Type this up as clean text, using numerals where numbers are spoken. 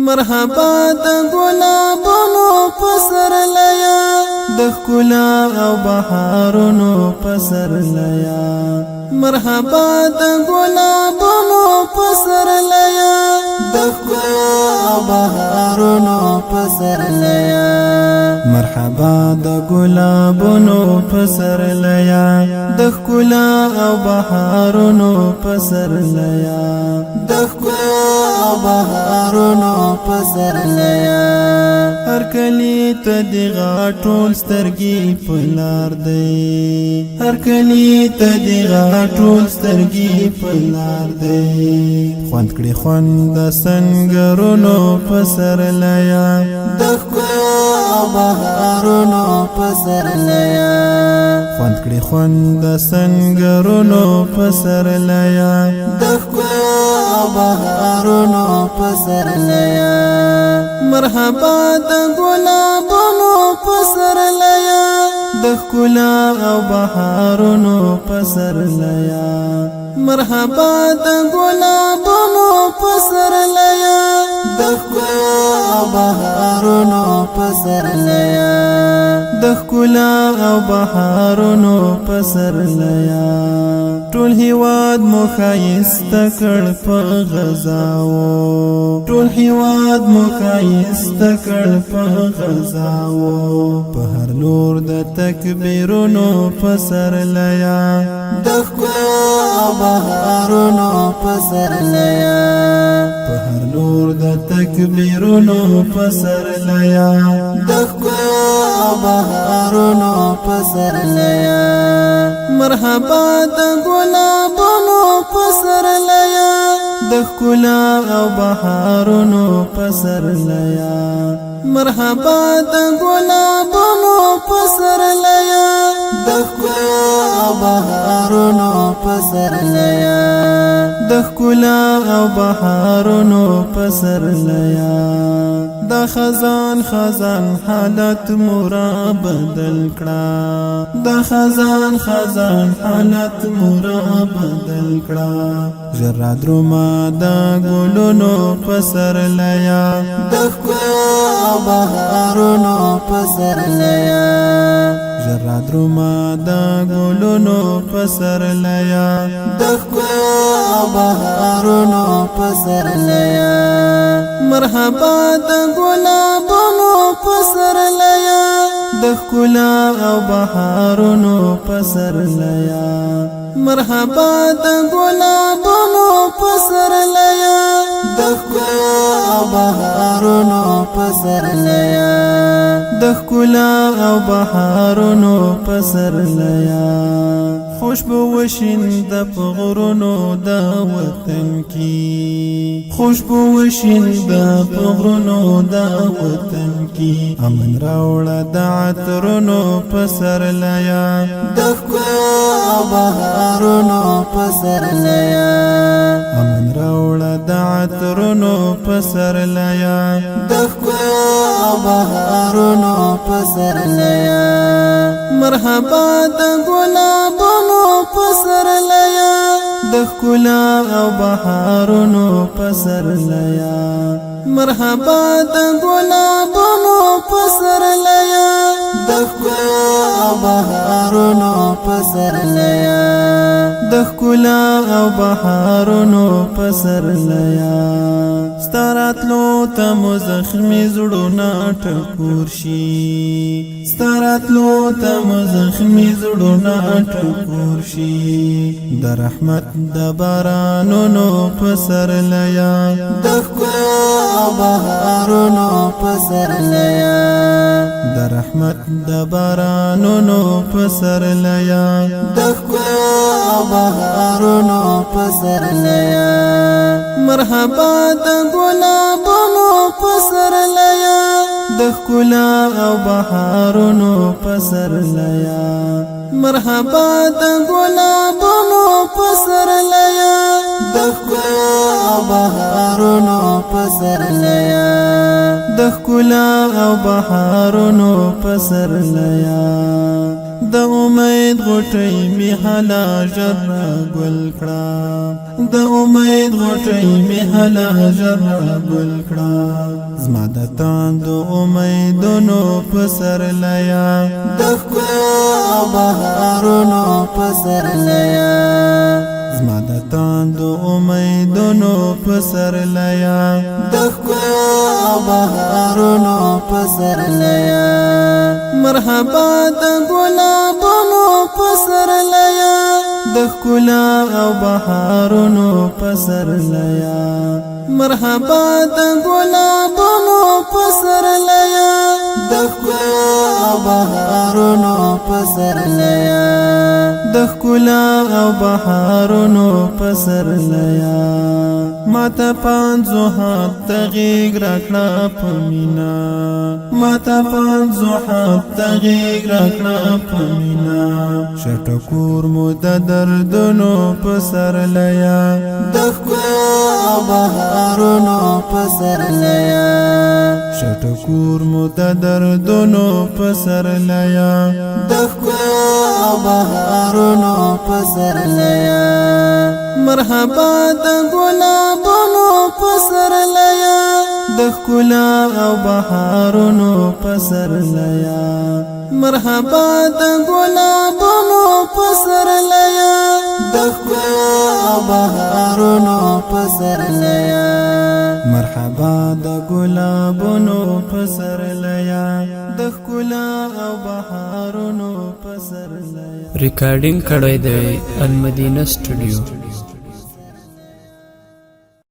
مرحبا د ګلابونو پسرلیا د ښکلا او بهارونو پسرلیا مرحبا د ګلابونو پسرلیا د ښکلا او بهارونو پسرلیا مرحبا د ګلابونو پسرلیا د ښکلا او بهارونو پسرلیا د ښکلا او بهارونو پسرلیا هر کلی ته د غاټول سترګې په لار دی هر کلی ته د غاټول سترګې په لار دی خوند کړي خوند د سنګرونو پسرلیا د ښکلا او بهارونو پسرلیا خوند کړي خوند د سنګرونو پسرلیا د ښکلا او بهارونو پسرلیا مرحبا د ګلابونو پسرلیا د ښکلا او بهارونو پسرلیا مرحبا د ګلابونو پسرلیا د ښکلا او بهارونو پسرلیا د ښکلا او بهارونو پسرلیا ټول هیواد مو ښایسته کړ په غزاو ټول هیواد مو ښایسته کړ په غزاو په هر لور د تکبیرونو پسرلیا د ښکلا او بهارونو پسرلیا په هر لور د تکبیرونو پسرلیا د ښکلا او بهارونو پسرلیا مرحبا د ګلابونو پسرلیا د ښکلا او بهارونو پسرلیا مرحبا د ګلابونو پسرلیا د ښکلا او بهارونو پسرلیا د ښکلا او بهارونو پسرلیا دا خزان خزان حالت مورا بدل کړه دا خزان خزان حالت مورا بدل کړه ژر دروما دا ګلونو پسرلیا د ښکلا او بهارونو پسرلیا ژر دروما دا ګلونو پسرلیا د ښکلا او بهارونو پسرلیا مرحبا د ګلابونو پسرلیا د ښکلا او بهارونو پسرلیا مرحبا د ګلابونو پسرلیا د ښکلا او بهارونو پسرلیا د ښکلا او بهارونو پسرلیا خوشبو وشین د پغرونو د وطن کی خوشبو وشین د پغرونو د وطن کی امن راوړه د عطرونو پسرلیا د ښکلا او بهارونو پسرلیا امن راوړه د عطرونو پسرلیا د ښکلا او بهارونو پسرلیا مرحبا د ګلابونو پسرلیا د ښکلا او بهارونو پسرلیا مرحبا د ګلابونو پسرلیا د ښکلا او بهارونو پسرلیا د ښکلا او بهارونو پسرلیا ستاراتلو ته مو زخمي زړونه ټکور شي ستاراتلو ته مو زخمي زړونه ټکور شي د رحمت د بارانونو پسرلیا د ښکلا او بهارونو پسرلیا د رحمت د بارانونو پسرلیا د ښکلا او بهارونو پسرلیا مرحبا د ګلابونو پسرلیا د ښکلا او بهارونو پسرلیا مرحبا د ګلابونو پسرلیا د ښکلا او بهارونو پسرلیا د ښکلا او بهارونو پسرلیا د امید غټۍ می هلا ژر ګل کړه د امید غټۍ می هلا ژر ګل کړه زما د تاندو امیدونو پسرلیا د ښکلا او بهارونو پسرلیا زما د تاندو امیدونو پسرلیا د ښکلا او بهارونو پسرلیا مرحبا د ګلابونو پسرلیا د ښکلا او بهارونو پسرلیا مرحبا د ګلابونو پسرلیا د ښکلا او بهارونو پسرلیا د ښکلا او بهارونو پسرلیا ماته پانزو حق غیږ راکړه په مینا ماته پانزو حق غیږ راکړه په مینا شټکور مو د دردونو پسرلیا د ښکلا او بهارونو پسرلیا شټکور مو د دردونو پسرلیا د ښکلا او بهارونو پسرلیا مرحبا د ګلابونو پسرلیا د ښکلا او بهارونو پسرلیا مرحبا د ګلابونو پسرلیا د ښکلا او بهارونو پسرلیا مرحبا د ګلابونو پسرلیا د ښکلا او بهارونو پسرلیا ریکارډینګ کړی دی المدینه سټوډیو